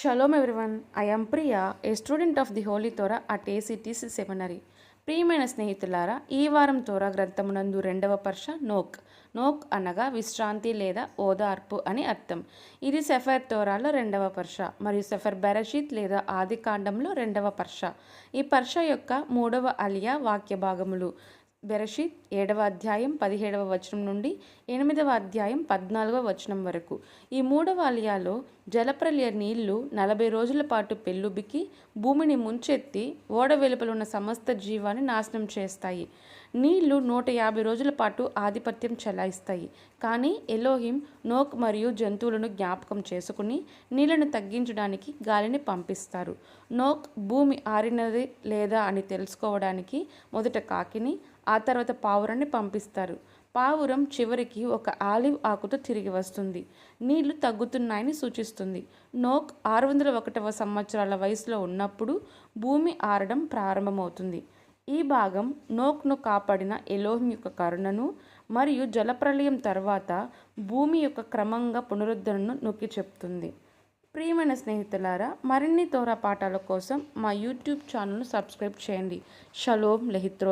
Shalom everyone, I am Priya, a student of the Holy Torah at ACTC Seminary. ప్రియమైన స్నేహితులారా, ఈ వారం తోరా గ్రంథమునందు రెండవ పర్ష నోక్ అనగా విశ్రాంతి లేదా ఓదార్పు అని అర్థం. ఇది సెఫర్ తోరాలో రెండవ పర్ష మరియు సెఫర్ బెరషీత్ లేదా ఆది కాండంలో రెండవ పర్ష. ఈ పర్ష యొక్క మూడవ అలియా వాక్య భాగములు బెరషీత్ 7వ అధ్యాయం 17వ వచనం నుండి 8వ అధ్యాయం 14వ వచనం వరకు. ఈ మూడవ అలియాలో జలప్రలయ నీళ్లు 40 రోజుల పాటు పెళ్ళుబికి భూమిని ముంచెత్తి ఓడ వెలుపల ఉన్న సమస్త జీవాన్ని నాశనం చేస్తాయి. నీళ్లు 150 రోజుల పాటు ఆధిపత్యం చెలాయిస్తాయి. కానీ ఎలోహిం నోక్ మరియు జంతువులను జ్ఞాపకం చేసుకుని నీళ్లను తగ్గించడానికి గాలిని పంపిస్తారు. నోక్ భూమి ఆరినది లేదా అని తెలుసుకోవడానికి మొదట కాకిని, ఆ తర్వాత పావురాన్ని పంపిస్తారు. పావురం చివరికి ఒక ఆలివ్ ఆకుతో తిరిగి వస్తుంది. నీళ్లు తగ్గుతున్నాయని సూచిస్తుంది. నోక్ 601వ సంవత్సరాల వయసులో ఉన్నప్పుడు భూమి ఆరడం ప్రారంభమవుతుంది. ఈ భాగం నోక్ను కాపాడిన ఎలోహిం యొక్క కరుణను మరియు జలప్రలయం తర్వాత భూమి యొక్క క్రమంగా పునరుద్ధరణను నొక్కి చెప్తుంది. ప్రియమైన స్నేహితులారా, మరిన్ని తోరా పాఠాల కోసం మా యూట్యూబ్ ఛానల్ను సబ్స్క్రైబ్ చేయండి. షలోమ్ లెహిత్రో.